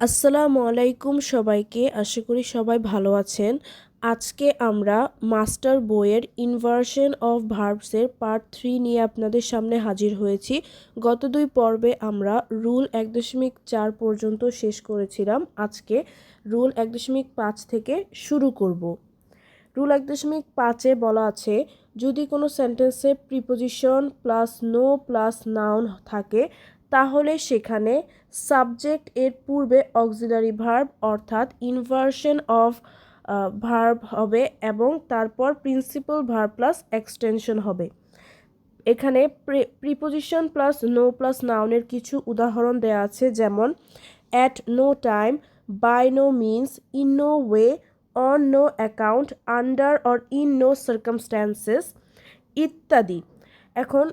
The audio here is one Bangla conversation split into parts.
আসসালামু আলাইকুম সবাইকে, আশা করি সবাই ভালো আছেন। আজকে আমরা মাস্টার বইয়ের ইনভার্সন অফ ভার্বসের পার্ট 3 নিয়ে আপনাদের সামনে হাজির হয়েছি। গত 2 পর্বে আমরা রুল 1.4 পর্যন্ত শেষ করেছিলাম। আজকে রুল 1.5 থেকে শুরু করব। রুল 1.5-এ বলা আছে, যদি কোনো সেন্টেন্সে preposition plus no plus noun থাকে তাহলে সেখানে সাবজেক্ট এর পূর্বে অক্সিলারি ভার্ব অর্থাৎ ইনভার্সন অফ ভার্ব হবে এবং তারপর প্রিন্সিপাল ভার্ব প্লাস এক্সটেনশন হবে। এখানে প্রিপোজিশন প্লাস নো প্লাস নাউনের কিছু উদাহরণ দেওয়া আছে, যেমন at no time, by no means, in no way, on no account, under or in no circumstances ইত্যাদি। এখন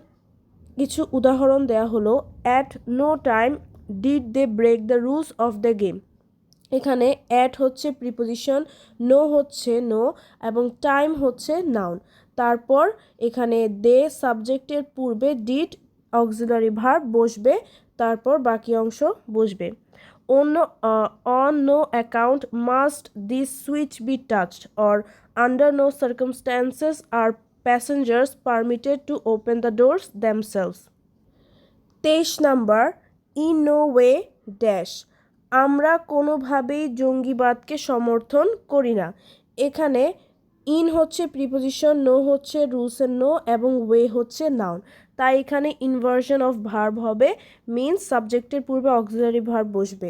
কিছু উদাহরণ দেয়া হলো। At no time did they break the rules of the game. এখানে অ্যাট হচ্ছে প্রিপোজিশন, নো হচ্ছে নো এবং টাইম হচ্ছে নাউন। তারপর এখানে দে সাবজেক্টের পূর্বে ডিড অক্সিলারি ভার্ব বসবে, তারপর বাকি অংশ বসবে। On no account must this switch be touched or under no circumstances are passengers permitted to open the doors themselves. 23 number, in no way dash, আমরা কোনোভাবেই জঙ্গিবাদকে সমর্থন করি না। এখানে ইন হচ্ছে প্রিপোজিশন, নো হচ্ছে রুলসের নো এবং ওয়ে হচ্ছে নাউন। তাই এখানে ইনভার্সন অফ ভার্ব হবে, মিনস সাবজেক্টের পূর্বে অক্সিলারি ভার্ব বসবে।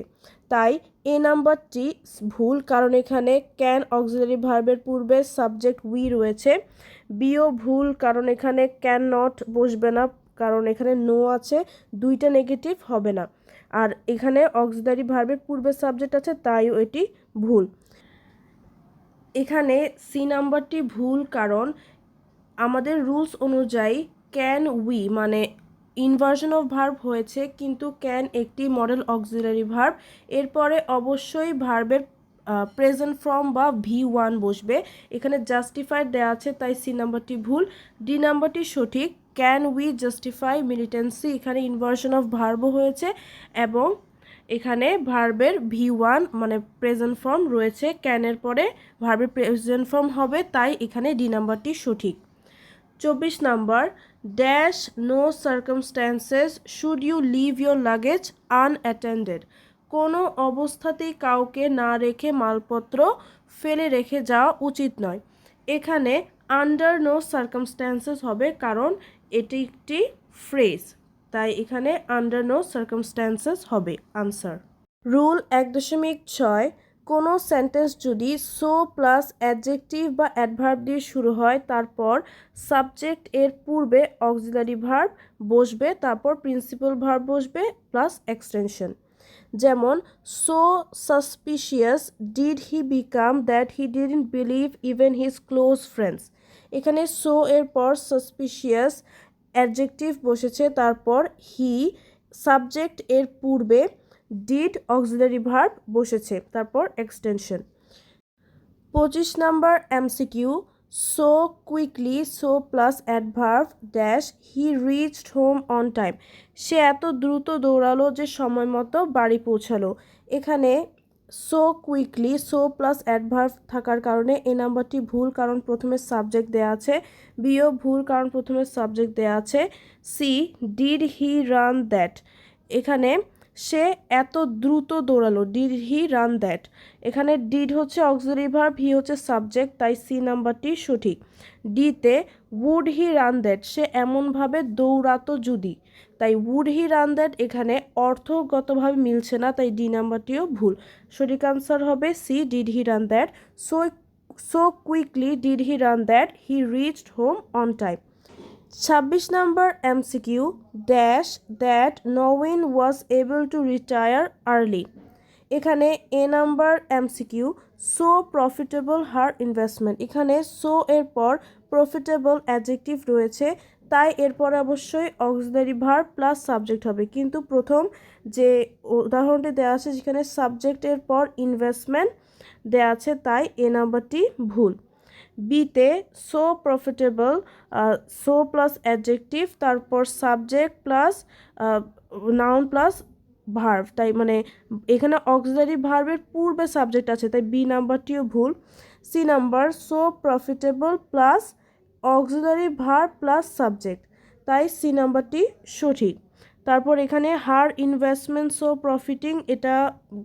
তাই এ নাম্বারটি ভুল, কারণ এখানে ক্যান অক্সিলারি ভার্বের পূর্বে সাবজেক্ট উই রয়েছে। বিও ভুল, কারণ এখানে ক্যান নট বসবে না, কারণ এখানে নো আছে, দুইটা নেগেটিভ হবে না। আর এখানে অক্সিলারি ভার্বের পূর্বে সাবজেক্ট আছে, তাই এটি ভুল। এখানে সি নাম্বারটি ভুল, কারণ আমাদের রুলস অনুযায়ী ক্যান উই মানে ইনভার্সন অফ ভার্ব হয়েছে, কিন্তু ক্যান একটি মডেল অক্সিলারি ভার্ব। এরপরে অবশ্যই ভার্বের প্রেজেন্ট ফর্ম বা V1 বসবে। এখানে জাস্টিফাইড দেওয়া আছে, তাই সি নাম্বারটি ভুল। ডি নাম্বারটি সঠিক, ক্যান উই জাস্টিফাই মিলিটেন্সি, এখানে ইনভার্সন অফ ভার্বও হয়েছে এবং এখানে ভার্বের V1 মানে প্রেজেন্ট ফর্ম রয়েছে। ক্যানের পরে ভার্বের প্রেজেন্ট ফর্ম হবে, তাই এখানে ডি নাম্বারটি সঠিক। 24 number, dash no circumstances should you leave your luggage unattended, কোনো অবস্থাতেই কাউকে না রেখে মালপত্র ফেলে রেখে যাওয়া উচিত নয়। এখানে আন্ডার নো সার্কামস্ট্যান্সেস হবে, কারণ এটি একটি ফ্রেজ, তাই এখানে আন্ডার নো সার্কামস্ট্যান্সেস হবে আনসার। রুল 1.6, কোনো সেন্টেন্স যদি সো প্লাস অ্যাডজেক্টিভ বা অ্যাডভার্ব দিয়ে শুরু হয়, তারপর সাবজেক্ট এর পূর্বে অক্সিলারি ভার্ব বসবে, তারপর প্রিন্সিপাল ভার্ব বসবে প্লাস এক্সটেনশন। যেমন so suspicious did he become that he didn't believe even his close friends. এখানে সো এর পর সাসপিশিয়াস অ্যাডজেক্টিভ বসেছে, তারপর হি সাবজেক্ট এর পূর্বে ডিড অক্সিলারি ভার্ব বসেছে, তারপর extension. 25 number MCQ, so quickly so plus adverb dash he reached home on time, সে এত দ্রুত দৌড়ালো যে সময় মতো বাড়ি পৌঁছালো। এখানে so quickly so plus adverb থাকার কারণে এই নাম্বারটি ভুল, কারণ প্রথমে সাবজেক্ট দেয়া আছে। বিও ভুল, কারণ প্রথমে সাবজেক্ট দেয়া আছে। C did he run that, এখানে সে এত দ্রুত দৌড়ালো, ডিড হি রান দ্যাট। এখানে ডিড হচ্ছে অক্সিলারি ভার্ব, হি হচ্ছে সাবজেক্ট, তাই সি নাম্বারটি সঠিক। ডিতে উড হি রান দ্যাট, সে এমনভাবে দৌড়াতো যদি, তাই উড হি রান দ্যাট এখানে অর্থগতভাবে মিলছে না, তাই ডি নাম্বারটিও ভুল। সঠিক আনসার হবে C, did he run that. So quickly did he run that he reached home on time. 26 number MCQ, dash that নওয়িন was able to retire early. এখানে A number MCQ, so profitable her investment, এখানে সো এর পর প্রফিটেবল অ্যাডজেক্টিভ রয়েছে, তাই এরপর অবশ্যই অক্সিলারি ভার্ব প্লাস সাবজেক্ট হবে, কিন্তু প্রথম যে উদাহরণটি দেওয়া আছে যেখানে সাবজেক্টের পর ইনভেস্টমেন্ট দেওয়া আছে, তাই এ নাম্বারটি ভুল। বিতে so profitable so plus adjective, তারপর subject plus noun plus verb, তাই মানে এখানে অক্সিলারি ভার্বের পূর্বে সাবজেক্ট আছে, তাই বি নাম্বারটিও ভুল। C number so profitable plus auxiliary verb plus subject, তাই সি নাম্বারটি সঠিক। তারপর এখানে হার ইনভেস্টমেন্ট সো প্রফিটিং, এটা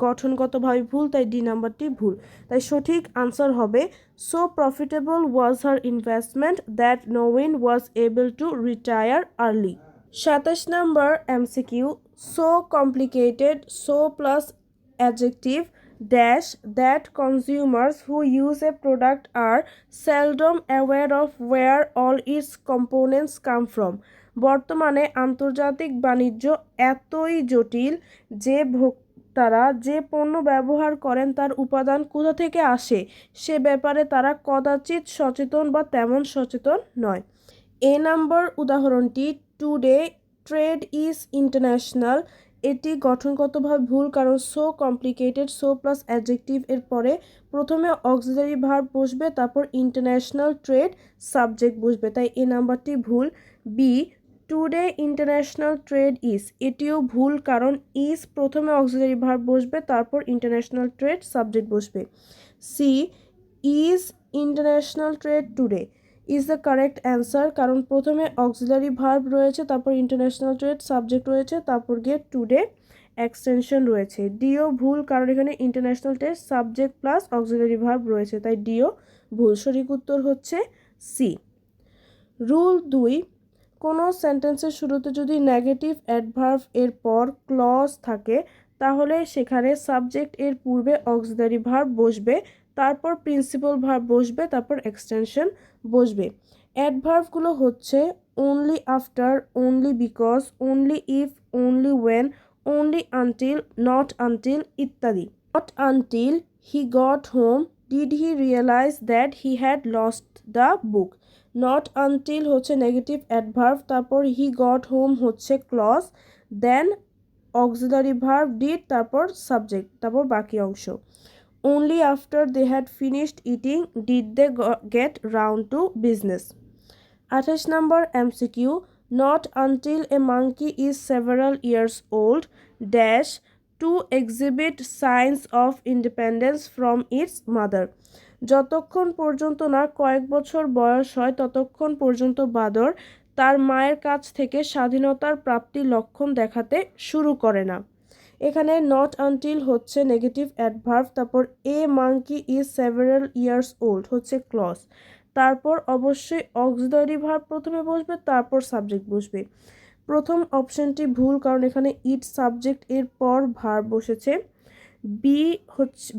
গঠনগতভাবে ভুল, তাই ডি নাম্বারটি ভুল। তাই সঠিক আনসার হবে so profitable was her investment that নোউইন was able to retire early. 27 number MCQ so complicated so plus adjective dash that consumers who use a product are seldom aware of where all its components come from. বর্তমানে আন্তর্জাতিক বাণিজ্য এতই জটিল যে ভোক্তারা যে পণ্য ব্যবহার করেন তার উপাদান কোথা থেকে আসে সে ব্যাপারে তারা কদাচিৎ সচেতন বা তেমন সচেতন নয়। এ নাম্বার উদাহরণটি টুডে ট্রেড ইজ ইন্টারন্যাশনাল, এটি গঠনগতভাবে ভুল, কারণ so complicated so plus adjective এর পরে প্রথমে অক্সিলারি ভার্ব বসবে, তারপর ইন্টারন্যাশনাল ট্রেড সাবজেক্ট বসবে, তাই এ নাম্বারটি ভুল। B today international trade is, এটিও ভুল, কারণ ইজ প্রথমে অক্সিলারি ভার্ব বসবে, তারপর ইন্টারন্যাশনাল ট্রেড সাবজেক্ট বসবে। C is international trade today is the correct answer, কারণ প্রথমে অক্সিলারি ভার্ব রয়েছে, তারপর ইন্টারন্যাশনাল ট্রেড সাবজেক্ট রয়েছে, তারপর গিয়ে টুডে এক্সটেনশন রয়েছে। ডিও ভুল, কারণ এখানে international trade subject plus auxiliary verb রয়েছে, তাই ডিও ভুল। সঠিক উত্তর হচ্ছে সি। রুল 2, কোনো সেন্টেন্সের শুরুতে যদি নেগেটিভ অ্যাডভার্ব এর পর ক্লজ থাকে তাহলে সেখানে সাবজেক্ট এর পূর্বে অক্সিলারি ভার্ব বসবে, তারপর প্রিন্সিপাল ভার্ব বসবে, তারপর এক্সটেনশন বসবে। অ্যাডভার্বগুলো হচ্ছে only after, only because, only if, only when, only until, not until ইত্যাদি। Not until he got home did he realize that he had lost the book. Not until হচ্ছে নেগেটিভ অ্যাডভার্ব, তারপর হি গট হোম হচ্ছে clause, then auxiliary verb did, তারপর সাবজেক্ট, তারপর বাকি অংশ। Only after they had finished eating did they get round to business. 28 number MCQ not until a monkey is several years old dash to exhibit signs of independence from its mother. যতক্ষণ পর্যন্ত না কয়েক বছর বয়স হয় ততক্ষণ পর্যন্ত বাদর তার মায়ের কাছ থেকে স্বাধীনতার প্রাপ্তির লক্ষণ দেখাতে শুরু করে না। এখানে নট আনটিল হচ্ছে নেগেটিভ অ্যাডভার্ব, তারপর a monkey is several years old হচ্ছে ক্লজ, তারপর অবশ্যই অক্সিলারি ভার্ব প্রথমে বসবে, তারপর সাবজেক্ট বসবে। প্রথম অপশনটি ভুল, কারণ এখানে ইট সাবজেক্ট এর পর ভার্ব বসেছে।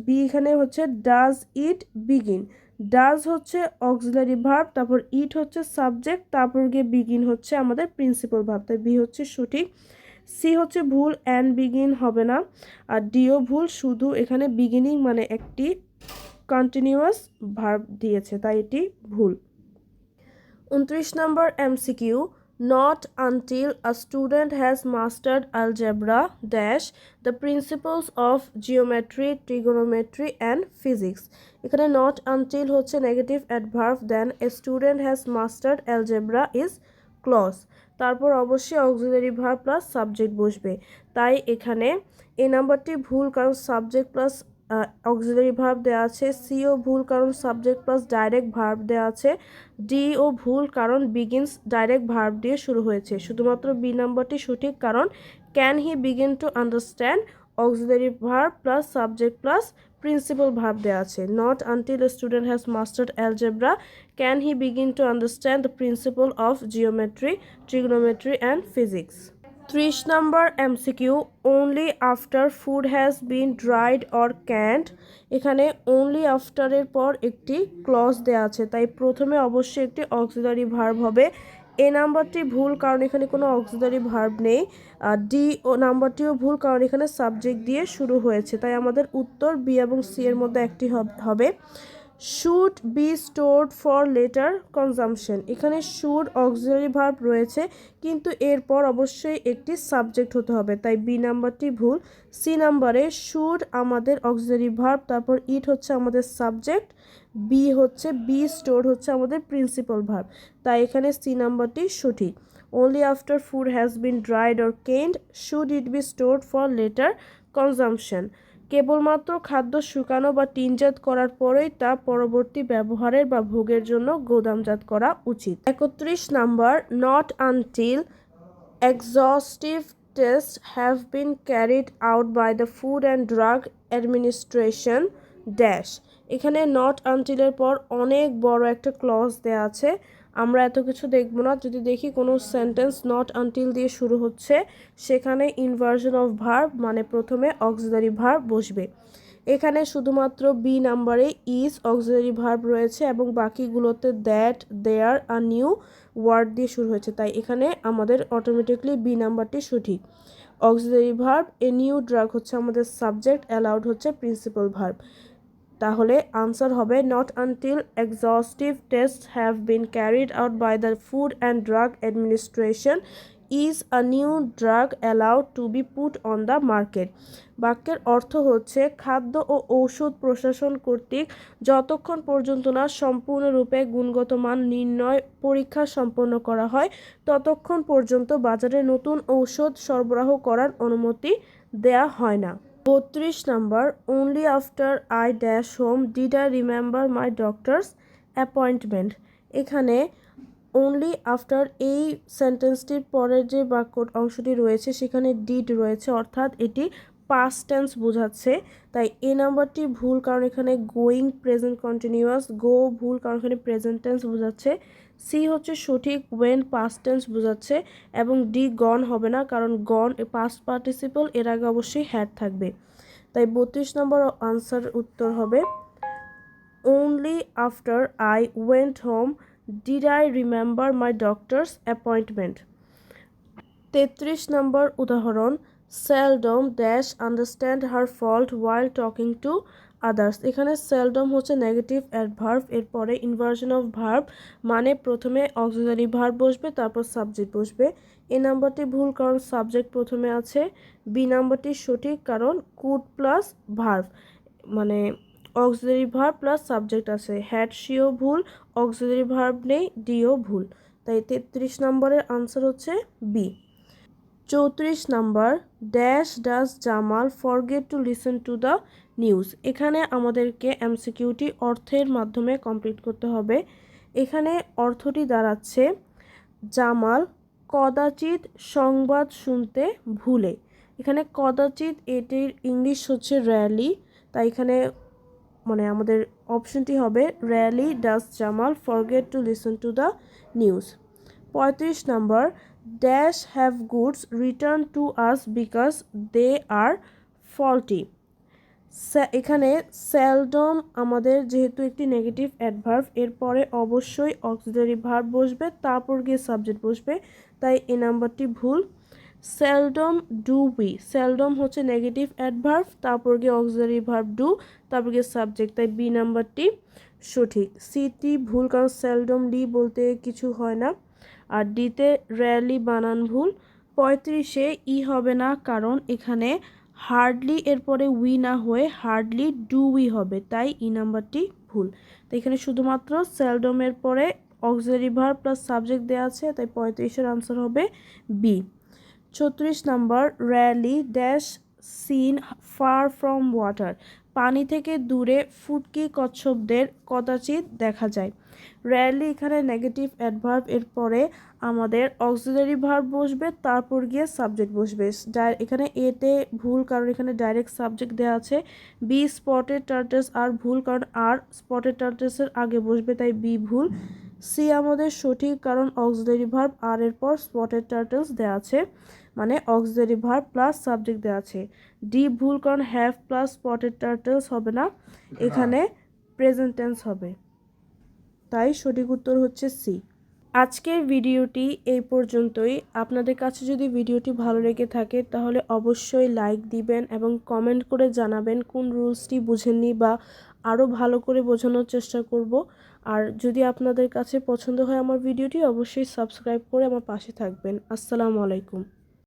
বি এখানে হচ্ছে ডাজ ইট বিগিন, ডাজ হচ্ছে অক্সিলারি ভার্ব, তারপর ইট হচ্ছে সাবজেক্ট, তারপর গিয়ে বিগিন হচ্ছে আমাদের প্রিন্সিপাল ভার্ব, তাই বি হচ্ছে সঠিক। সি হচ্ছে ভুল, অ্যান্ড বিগিন হবে না, আর ডিও ভুল, শুধু এখানে বিগিনিং মানে একটি কন্টিনিউয়াস ভার্ব দিয়েছে, তাই এটি ভুল। 29 নম্বর MCQ not until a student has mastered algebra dash the principles of geometry, trigonometry and physics. এখানে not until হচ্ছে negative adverb, then a student has mastered algebra is clause, তারপর অবশ্যই অক্সিলারি ভার্ব প্লাস সাবজেক্ট বসবে, তাই এখানে এ নাম্বারটি ভুল, কারণ সাবজেক্ট প্লাস অক্সিলারি ভার্ব দেওয়া আছে। সিও ভুল, কারণ সাবজেক্ট প্লাস ডাইরেক্ট ভার্ব দেওয়া আছে। ডিও ভুল, কারণ বিগিনস ডাইরেক্ট ভার্ব দিয়ে শুরু হয়েছে। শুধুমাত্র বি নাম্বারটি সঠিক, কারণ can he begin to understand auxiliary verb plus subject plus principal verb দেওয়া আছে। Not until a student has mastered algebra can he begin to understand the principle of geometry, trigonometry and physics. 30 number MCQ only after food has been dried or canned, এখানে অনলি আফটারের পর একটি ক্লজ দেওয়া আছে, তাই প্রথমে অবশ্যই একটি অক্সিলারি ভার্ব হবে। এ নাম্বারটি ভুল, কারণ এখানে কোনো অক্সিলারি ভার্ব নেই। ডি ও নাম্বারটিও ভুল, কারণ এখানে সাবজেক্ট দিয়ে শুরু হয়েছে, তাই আমাদের উত্তর বি এবং সি এর মধ্যে একটি হবে। Should be stored for letter consumption, এখানে শুড অক্সিলারি ভার্ব রয়েছে কিন্তু এরপর অবশ্যই একটি সাবজেক্ট হতে হবে, তাই বি নাম্বারটি ভুল। সি নাম্বারে শুড আমাদের অক্সিলারি ভার্ব, তারপর ইট হচ্ছে আমাদের সাবজেক্ট, বি হচ্ছে বি স্টোর হচ্ছে আমাদের প্রিন্সিপাল ভার্ব, তাই এখানে সি নাম্বারটি সঠিক। only after food has been dried or canned should it be stored for later consumption. কেবলমাত্র খাদ্য শুকানো বা টিনজাত করার পরেই তা পরবর্তী ব্যবহারের বা ভোগের জন্য গোদামজাত করা উচিত। 31 number, not until exhaustive tests have been carried out by the Food and Drug Administration dash। এখানে নট আনটিলের পর অনেক বড় একটা ক্লজ দেয়া আছে, আমরা এত কিছু দেখব না। যদি দেখি কোনো সেন্টেন্স নট আনটিল দিয়ে শুরু হচ্ছে, সেখানে ইনভার্সন অফ ভার্ব মানে প্রথমে অক্সিলারি ভার্ব বসবে। এখানে শুধুমাত্র বি নাম্বারে ইজ অক্সিলারি ভার্ব রয়েছে এবং বাকিগুলোতে that, there are new word দিয়ে শুরু হয়েছে, তাই এখানে আমাদের অটোমেটিকলি বি নাম্বারটি সঠিক। Auxiliary verb, a new drug হচ্ছে আমাদের সাবজেক্ট, অ্যালাউড হচ্ছে প্রিন্সিপাল ভার্ব। তাহলে আনসার হবে not until exhaustive test have been carried out by the food and drug administration is a new drug allowed to be put on the market. বাক্যের অর্থ হচ্ছে খাদ্য ও ঔষধ প্রশাসন কর্তৃক যতক্ষণ পর্যন্ত না সম্পূর্ণরূপে গুণগত মান নির্ণয় পরীক্ষা সম্পন্ন করা হয় ততক্ষণ পর্যন্ত বাজারে নতুন ঔষধ সরবরাহ করার অনুমতি দেয়া হয় না। 32 number, only after I dash home did I remember my doctor's appointment। এখানে only after এই সেন্টেন্সটির পরের যে বাক্য অংশটি রয়েছে সেখানে ডিড রয়েছে, অর্থাৎ এটি পাস্ট টেন্স বোঝাচ্ছে, তাই এ নাম্বারটি ভুল, কারণ এখানে গোয়িং প্রেজেন্ট কন্টিনিউয়াস, গো ভুল কারণ এখানে প্রেজেন্ট টেন্স বোঝাচ্ছে, সি হচ্ছে সঠিক ওয়েন পাস্ট টেন্স বোঝাচ্ছে, এবং ডি গন হবে না কারণ গন পাস্ট পার্টিসিপল, এর আগে অবশ্যই হ্যাড থাকবে। তাই 32 নম্বর আনসার উত্তর হবে only after I went home did I remember my doctor's appointment। 33 নম্বর উদাহরণ, seldom dash understand her fault while talking to others। এখানে seldom হচ্ছে নেগেটিভ অ্যাডভার্ব, এরপরে ইনভার্সন অফ ভার্ব মানে প্রথমে অক্সিলারি ভার্ব বসবে তারপর সাবজেক্ট বসবে। এ নাম্বারটি ভুল কারণ সাবজেক্ট প্রথমে আছে। বি নাম্বারটি সঠিক কারণ কুড প্লাস ভার্ব মানে অক্সিলারি ভার্ব প্লাস সাবজেক্ট আছে। হ্যাড সিও ভুল, অক্সিলারি ভার্ব নেই, ডিও ভুল, তাই 33 নম্বরের আনসার হচ্ছে B. 34 number, dash does Jamal forget to listen to the news. এখানে আমাদেরকে এমসিকিউটি অর্থের মাধ্যমে কমপ্লিট করতে হবে। এখানে অর্থটি দাঁড়াচ্ছে জামাল কদাচিৎ সংবাদ শুনতে ভুলে। এখানে কদাচিৎ এটির ইংলিশ হচ্ছে র্যালি, তাই এখানে মানে আমাদের অপশনটি হবে rarely does Jamal forget to listen to the news. 35 number, dash have goods return to us because they are faulty. এখানে সেলডম আমাদের যেহেতু একটি নেগেটিভ অ্যাডভার্ব, এরপরে অবশ্যই অক্সিলারি ভার্ব বসবে তারপর গিয়ে সাবজেক্ট বসবে, তাই এই নাম্বারটি ভুল। সেলডম ডু উই, সেলডম হচ্ছে নেগেটিভ অ্যাডভার্ব তারপর গিয়ে অক্সিলারি ভার্ব ডু তারপর গিয়ে সাবজেক্ট, তাই বি নাম্বারটি সঠিক। সিটি ভুল কারণ সেলডম ডি বলতে কিছু হয় না, আর ডিতে রেয়ারলি বানান ভুল। 35-এ ই হবে না কারণ এখানে হার্ডলি এরপরে উই না হয়ে হার্ডলি ডু উই হবে, তাই ই নাম্বারটি ভুল। তো এখানে শুধুমাত্র সেলডমের পরে অক্সিলারি ভার্ব প্লাস সাবজেক্ট দেওয়া আছে, তাই 35-এর আনসার হবে B. 36 number, rarely dash seen far from water. পানি থেকে দূরে ফুটকি কচ্ছপদের কদাচিৎ দেখা যায়। র্যালি এখানে নেগেটিভ অ্যাডভার্ব, এরপরে আমাদের অক্সিলারি ভার্ব বসবে তারপর গিয়ে সাবজেক্ট বসবে। এখানে এতে ভুল কারণ এখানে ডাইরেক্ট সাবজেক্ট দেওয়া আছে। বি স্পটেড টার্টলস আর ভুল কারণ আর স্পটেড টার্টলসের আগে বসবে, তাই বি ভুল। সি আমাদের সঠিক কারণ অক্সিলারি ভার্ব আর এর পর স্পটেড টার্টলস দেওয়া আছে মানে অক্সিলারি ভার্ব প্লাস সাবজেক্ট দেওয়া আছে। ডি ভুল কারণ হ্যাভ প্লাস স্পটেড টার্টলস হবে না, এখানে প্রেজেন্ট টেন্স হবে, তাই সঠিক উত্তর হচ্ছে সি। আজকের ভিডিওটি এই পর্যন্তই। আপনাদের কাছে যদি ভিডিওটি ভালো লেগে থাকে তাহলে অবশ্যই লাইক দিবেন এবং কমেন্ট করে জানাবেন কোন রুলসটি বুঝেননি বা আরও ভালো করে বোঝানোর চেষ্টা করব। আর যদি আপনাদের কাছে পছন্দ হয় আমার ভিডিওটি অবশ্যই সাবস্ক্রাইব করে আমার পাশে থাকবেন। আসসালামু আলাইকুম।